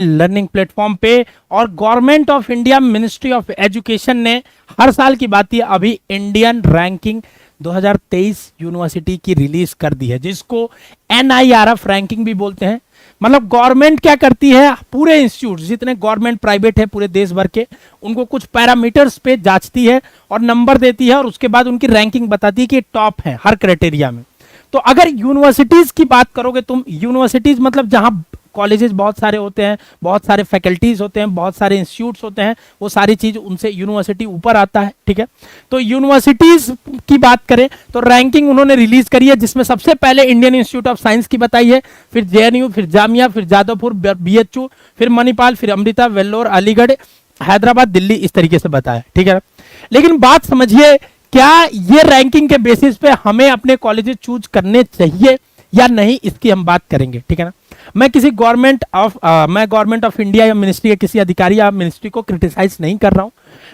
Learning platform पे। और government of India ministry of education ने हर साल की बात है अभी इंडियन रैंकिंग 2023 यूनिवर्सिटी की रिलीज कर दी है, जिसको NIRF रैंकिंग भी बोलते हैं। मतलब गवर्नमेंट क्या करती है, पूरे इंस्टीट्यूट जितने गवर्नमेंट प्राइवेट है पूरे देश भर के, उनको कुछ पैरामीटर्स पे जांचती है और नंबर देती है और उसके बाद उनकी रैंकिंग बताती है कि टॉप है हर क्राइटेरिया में। तो अगर यूनिवर्सिटीज की बात करोगे तुम, यूनिवर्सिटीज मतलब जहां कॉलेजेस बहुत सारे होते हैं, बहुत सारे फैकल्टीज होते हैं, बहुत सारे इंस्टीट्यूट्स होते हैं, वो सारी चीज उनसे यूनिवर्सिटी ऊपर आता है, ठीक है। तो यूनिवर्सिटीज की बात करें तो रैंकिंग उन्होंने रिलीज करी है, जिसमें सबसे पहले इंडियन इंस्टीट्यूट ऑफ साइंस की बताई है, फिर JNU, फिर जामिया, फिर जादवपुर, BHU, फिर मणिपाल, फिर अमृता, वेल्लोर, अलीगढ़, हैदराबाद, दिल्ली, इस तरीके से बताया, ठीक है। लेकिन बात समझिए, क्या ये रैंकिंग के बेसिस पे हमें अपने कॉलेजेस चूज करने चाहिए या नहीं, इसकी हम बात करेंगे, ठीक है ना। मैं गवर्नमेंट ऑफ इंडिया या मिनिस्ट्री के किसी अधिकारी या मिनिस्ट्री को क्रिटिसाइज नहीं कर रहा हूं,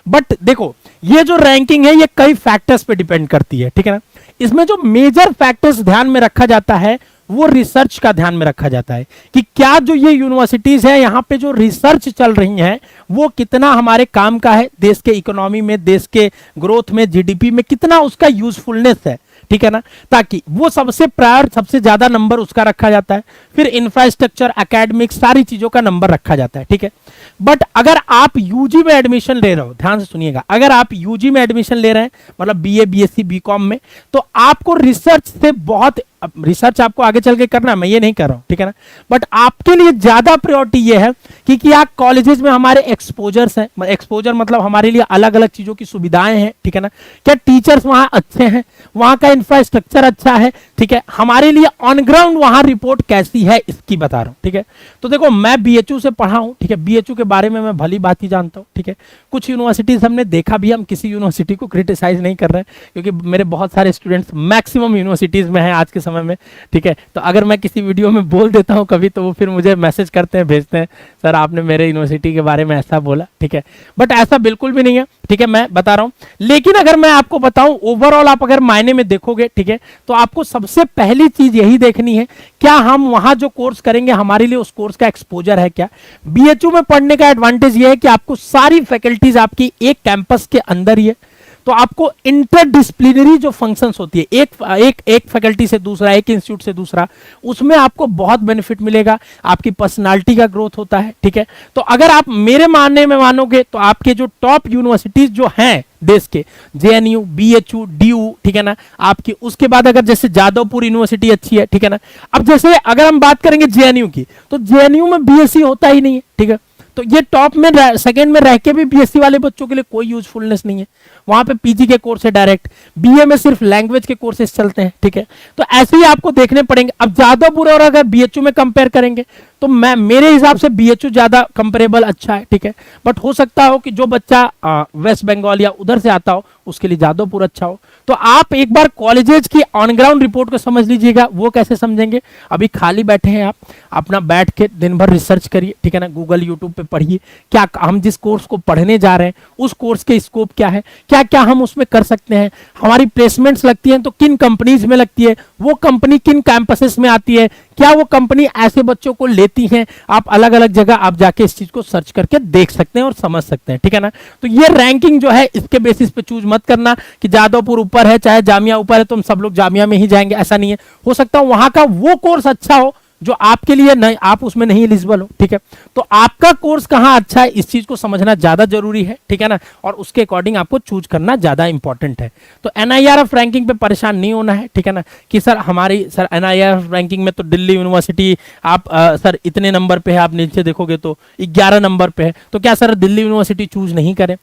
बट देखो ये जो रैंकिंग है ये कई फैक्टर्स पे डिपेंड करती है, ठीक है ना। इसमें जो मेजर फैक्टर्स ध्यान में रखा जाता है वो रिसर्च का ध्यान में रखा जाता है कि क्या जो ये यूनिवर्सिटीज है यहाँ पे जो रिसर्च चल रही है वो कितना हमारे काम का है, देश के इकोनॉमी में, देश के ग्रोथ में, GDP में कितना उसका यूजफुलनेस है, ठीक है ना। ताकि वो सबसे सबसे ज्यादा नंबर उसका रखा जाता है। फिर इंफ्रास्ट्रक्चर, एकेडमिक, सारी चीजों का नंबर रखा जाता है, ठीक है। बट अगर आप यूजी में एडमिशन ले रहे हो, ध्यान से सुनिएगा, अगर आप यूजी में एडमिशन ले रहे हैं मतलब BA, BSc, BCom में, तो आपको रिसर्च से बहुत, रिसर्च आपको आगे चल के करना है, मैं ये नहीं कर रहा हूं, ठीक है ना। बट आपके लिए ज्यादा प्रायोरिटी ये है कि क्या कॉलेजेस में हमारे एक्सपोजर्स हैं, एक्सपोजर मतलब हमारे लिए अलग अलग चीजों की सुविधाएं हैं, ठीक है ना। क्या टीचर्स वहां अच्छे हैं, वहां का इंफ्रास्ट्रक्चर अच्छा है, ठीक है। हमारे लिए ऑन ग्राउंड वहां रिपोर्ट कैसी है, इसकी बता रहा हूं, ठीक है। तो देखो मैं BHU से पढ़ा हूं, ठीक है, BHU के बारे में मैं भली बात ही जानता हूं, ठीक है। कुछ यूनिवर्सिटीज हमने देखा भी, हम किसी यूनिवर्सिटी को क्रिटिसाइज नहीं कर रहे हैं क्योंकि मेरे बहुत सारे स्टूडेंट्स मैक्सिमम यूनिवर्सिटीज में हैं आज के समय में, ठीक है। तो अगर मैं किसी वीडियो में बोल देता हूं कभी, तो वो फिर मुझे मैसेज करते हैं, भेजते हैं, सर आपने मेरे यूनिवर्सिटी के बारे में ऐसा बोला, ठीक है। बट ऐसा बिल्कुल भी नहीं है, ठीक है, मैं बता रहा हूं। लेकिन अगर मैं आपको बताऊं ओवरऑल आप अगर मायने में देखोगे, ठीक है, तो आपको सबसे पहली चीज यही देखनी है, क्या हम वहां जो कोर्स करेंगे हमारे लिए उस कोर्स का एक्सपोजर है क्या। BHU में पढ़ने का एडवांटेज यह है कि आपको सारी फैकल्टीज आपकी एक कैंपस के अंदर ही है, तो आपको इंटरडिसिप्लिनरी जो फंक्शंस होती है, एक फैकल्टी से दूसरा, एक इंस्टीट्यूट से दूसरा, उसमें आपको बहुत बेनिफिट मिलेगा, आपकी पर्सनालिटी का ग्रोथ होता है, ठीक है। तो अगर आप मेरे मानने में मानोगे तो आपके जो टॉप यूनिवर्सिटीज जो हैं देश के, JNU, BHU, DU, ठीक है ना, आपकी उसके बाद अगर जैसे जादवपुर यूनिवर्सिटी अच्छी है, ठीक है ना। अब जैसे अगर हम बात करेंगे JNU की, तो JNU में BSc होता ही नहीं है, ठीक है। तो ये टॉप में सेकंड में रह के भी BSc वाले बच्चों के लिए कोई यूजफुलनेस नहीं है, वहां पे PG के कोर्स है डायरेक्ट, BA में सिर्फ लैंग्वेज के कोर्सेज चलते हैं, ठीक है। तो ऐसे ही आपको देखने पड़ेंगे। अब जादवपुर और अगर BHU में कंपेयर करेंगे तो मैं मेरे हिसाब से BHU ज्यादा कंपेरेबल अच्छा है, ठीक है। बट हो सकता हो कि जो बच्चा वेस्ट बंगाल या उधर से आता हो उसके लिए जादवपुर अच्छा हो। तो आप एक बार कॉलेजेस की ऑन ग्राउंड रिपोर्ट को समझ लीजिएगा। वो कैसे समझेंगे, अभी खाली बैठे हैं आप, अपना बैठ के दिन भर रिसर्च करिए, ठीक है ना, गूगल यूट्यूब पे पढ़िए, क्या हम जिस कोर्स को पढ़ने जा रहे हैं उस कोर्स के स्कोप क्या है, क्या क्या हम उसमें कर सकते हैं, हमारी प्लेसमेंट्स लगती हैं तो किन कंपनीज में लगती है, वो कंपनी किन कैंपसेस में आती है, क्या वो कंपनी ऐसे बच्चों को लेती है। आप अलग अलग जगह आप जाके इस चीज को सर्च करके देख सकते हैं और समझ सकते हैं, ठीक है ना। तो ये रैंकिंग जो है इसके बेसिस पे चूज मत करना कि जादवपुर ऊपर है चाहे जामिया ऊपर है तो हम सब लोग जामिया में ही जाएंगे, ऐसा नहीं है। हो सकता है वहां का वो कोर्स अच्छा हो जो आपके लिए नहीं, आप उसमें नहीं एलिजिबल हो, ठीक है। तो आपका कोर्स कहां अच्छा है इस चीज को समझना ज्यादा जरूरी है, ठीक है ना, और उसके अकॉर्डिंग आपको चूज करना ज्यादा इंपॉर्टेंट है। तो NIRF रैंकिंग पे परेशान नहीं होना है, ठीक है ना, कि सर हमारी सर NIRF रैंकिंग में तो दिल्ली यूनिवर्सिटी आप सर इतने नंबर पे है, आप नीचे देखोगे तो 11 नंबर पे है, तो क्या सर दिल्ली यूनिवर्सिटी चूज नहीं करें,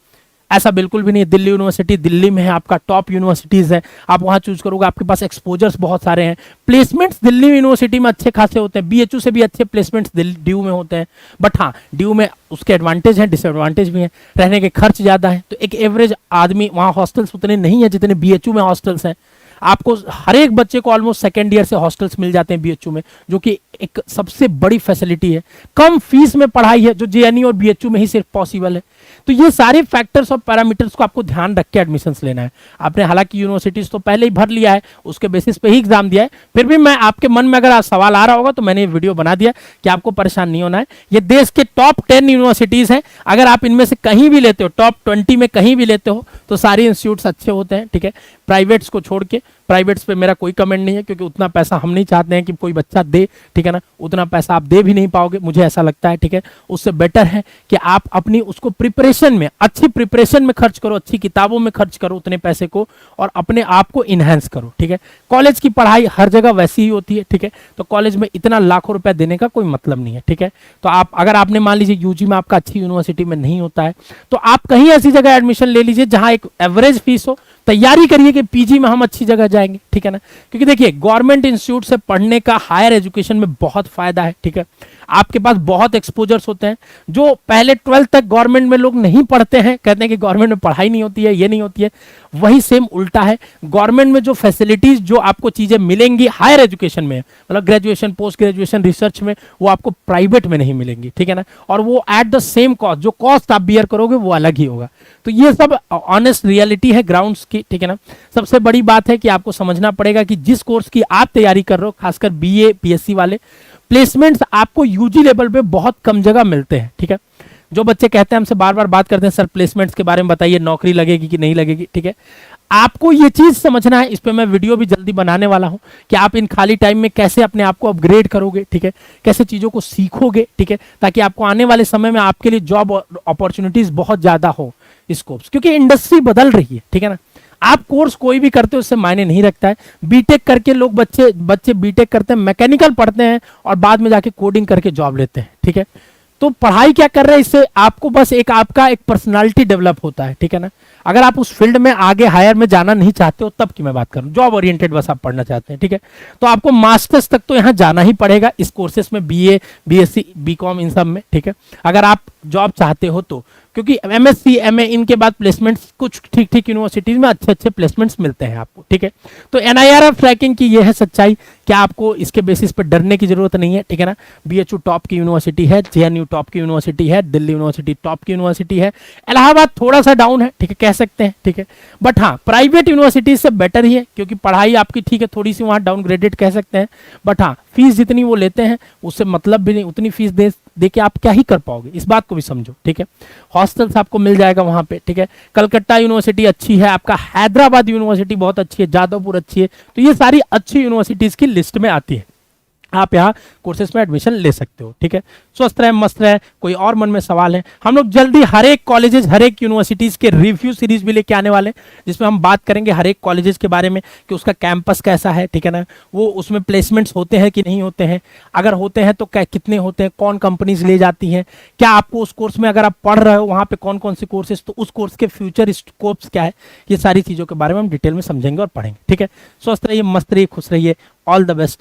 ऐसा बिल्कुल भी नहीं है। दिल्ली यूनिवर्सिटी दिल्ली में है, आपका टॉप यूनिवर्सिटीज है, आप वहां चूज करोगे, आपके पास एक्सपोजर्स बहुत सारे हैं, प्लेसमेंट्स दिल्ली यूनिवर्सिटी में अच्छे खासे होते हैं, BHU से भी अच्छे प्लेसमेंट्स DU में होते हैं। बट हाँ, DU में उसके एडवांटेज हैं, डिसएडवांटेज भी हैं, रहने के खर्च ज्यादा है, तो एक एवरेज आदमी वहां हॉस्टल्स उतने नहीं है जितने BHU में हॉस्टल्स हैं। आपको हर एक बच्चे को ऑलमोस्ट सेकेंड ईयर से हॉस्टल्स मिल जाते हैं BHU में, जो कि एक सबसे बड़ी फैसिलिटी है। कम फीस में पढ़ाई है जो JNU और BHU में ही सिर्फ पॉसिबल है। तो ये सारे फैक्टर्स और पैरामीटर्स को आपको ध्यान रख के एडमिशंस लेना है। आपने हालांकि यूनिवर्सिटीज तो पहले ही भर लिया है, उसके बेसिस पे ही एग्जाम दिया है, फिर भी मैं आपके मन में अगर आज सवाल आ रहा होगा तो मैंने ये वीडियो बना दिया कि आपको परेशान नहीं होना है। ये देश के टॉप 10 यूनिवर्सिटीज हैं, अगर आप इनमें से कहीं भी लेते हो, टॉप 20 में कहीं भी लेते हो तो सारे इंस्टीट्यूट्स अच्छे होते हैं, ठीक है। प्राइवेट्स को छोड़ के, प्राइवेट्स पे मेरा कोई कमेंट नहीं है, क्योंकि उतना पैसा हम नहीं चाहते हैं कि कोई बच्चा दे, ठीक है ना। उतना पैसा आप दे भी नहीं पाओगे, मुझे ऐसा लगता है, ठीक है। उससे बेटर है कि आप अपनी उसको प्रिपरेशन में, अच्छी प्रिपरेशन में खर्च करो, अच्छी किताबों में खर्च करो उतने पैसे को, और अपने आप को इनहेंस करो, ठीक है। कॉलेज की पढ़ाई हर जगह वैसी ही होती है, ठीक है। तो कॉलेज में इतना लाखों रुपए देने का कोई मतलब नहीं है, ठीक है। तो आप अगर आपने मान लीजिए यूजी में आपका अच्छी यूनिवर्सिटी में नहीं होता है, तो आप कहीं ऐसी जगह एडमिशन ले लीजिए जहां एक एवरेज फीस हो। तैयारी करिए कि पीजी में हम अच्छी जगह जाएंगे, ठीक है ना। क्योंकि देखिए गवर्नमेंट इंस्टीट्यूट से पढ़ने का हायर एजुकेशन में बहुत फायदा है, ठीक है। आपके पास बहुत एक्सपोजर्स होते हैं, जो पहले 12th तक गवर्नमेंट में लोग नहीं पढ़ते हैं, कहते हैं कि गवर्नमेंट में पढ़ाई नहीं होती है, ये नहीं होती है। वही सेम उल्टा है, गवर्नमेंट में जो फैसिलिटीज, जो आपको चीजें मिलेंगी हायर एजुकेशन में, मतलब ग्रेजुएशन, पोस्ट ग्रेजुएशन, रिसर्च में, वो आपको प्राइवेट में नहीं मिलेंगी, ठीक है ना। और वो एट द सेम कॉस्ट, जो कॉस्ट आप बियर करोगे वो अलग ही होगा। तो ये सब ऑनेस्ट रियलिटी है ग्राउंड्स की, ठीक है ना। सबसे बड़ी बात है कि आपको समझना पड़ेगा कि जिस कोर्स की आप तैयारी कर रहे हो, खासकर बीए पीएससी वाले, प्लेसमेंट्स आपको यूजी लेवल पे बहुत कम जगह मिलते हैं, ठीक है। जो बच्चे कहते हैं, हमसे बार बार बात करते हैं, सर प्लेसमेंट्स के बारे में बताइए, नौकरी लगेगी कि नहीं लगेगी, ठीक है। आपको ये चीज समझना है, इस पे मैं वीडियो भी जल्दी बनाने वाला हूं कि आप इन खाली टाइम में कैसे अपने आप को अपग्रेड करोगे, ठीक है, कैसे चीजों को सीखोगे, ठीक है, ताकि आपको आने वाले समय में आपके लिए जॉब अपॉर्चुनिटीज बहुत ज्यादा हो, स्कोप्स, क्योंकि इंडस्ट्री बदल रही है, ठीक है ना। आप कोर्स कोई भी करते हो उससे मायने नहीं रखता है। बीटेक करके लोग बच्चे बीटेक करते हैं, मैकेनिकल पढ़ते हैं और बाद में जाके कोडिंग करके जॉब लेते हैं, ठीक है। तो पढ़ाई क्या कर रहे हैं, इससे आपको बस आपका एक पर्सनालिटी डेवलप होता है, ठीक है ना। अगर आप उस फील्ड में आगे हायर में जाना नहीं चाहते हो, तब की मैं बात करूं, जॉब ओरिएंटेड बस आप पढ़ना चाहते हैं, ठीक है, तो आपको मास्टर्स तक तो यहां जाना ही पड़ेगा इस कोर्सेस में, बीए, बीएससी, बीकॉम, इन सब में, ठीक है, अगर आप जॉब चाहते हो तो। क्योंकि एमएससी, एमए, इनके बाद प्लेसमेंट्स कुछ ठीक ठीक यूनिवर्सिटीज में अच्छे अच्छे प्लेसमेंट्स मिलते हैं आपको, ठीक है। तो एनआईआरएफ रैंकिंग की ये है सच्चाई कि आपको इसके बेसिस पर डरने की जरूरत नहीं है, ठीक है ना। बीएचयू टॉप की यूनिवर्सिटी है, जेएनयू टॉप की यूनिवर्सिटी है, दिल्ली यूनिवर्सिटी टॉप की यूनिवर्सिटी है, इलाहाबाद थोड़ा सा डाउन है, ठीक है, कह सकते हैं, ठीक है। बट हाँ, प्राइवेट यूनिवर्सिटीज से बेटर ही है, क्योंकि पढ़ाई आपकी ठीक है, थोड़ी सी वहां डाउनग्रेडेड कह सकते हैं, बट हाँ फीस जितनी वो लेते हैं उससे मतलब भी नहीं, उतनी फीस दे के आप क्या ही कर पाओगे, इस बात को भी समझो, ठीक है। हॉस्टल्स आपको मिल जाएगा वहां पे, ठीक है। कलकत्ता यूनिवर्सिटी अच्छी है, आपका हैदराबाद यूनिवर्सिटी बहुत अच्छी है, जादवपुर अच्छी है, तो ये सारी अच्छी यूनिवर्सिटीज की लिस्ट में आती है। आप यहाँ कोर्सेज में एडमिशन ले सकते हो, ठीक है। स्वस्थ रहे, मस्त रहे। कोई और मन में सवाल है, हम लोग जल्दी हर एक कॉलेजेस, हर एक यूनिवर्सिटीज के रिव्यू सीरीज भी लेके आने वाले हैं, जिसमें हम बात करेंगे हर एक कॉलेजेस के बारे में कि उसका कैंपस कैसा है, ठीक है ना, वो उसमें प्लेसमेंट्स होते हैं कि नहीं होते हैं, अगर होते हैं तो कितने होते हैं, कौन कंपनीज ले जाती हैं, क्या आपको उस कोर्स में अगर आप पढ़ रहे हो वहाँ पे कौन कौन से कोर्सेज, तो उस कोर्स के फ्यूचर स्कोप्स क्या है, ये सारी चीज़ों के बारे में हम डिटेल में समझेंगे और पढ़ेंगे, ठीक है। स्वस्थ रहिए, मस्त रहिए, खुश रहिए। All the best.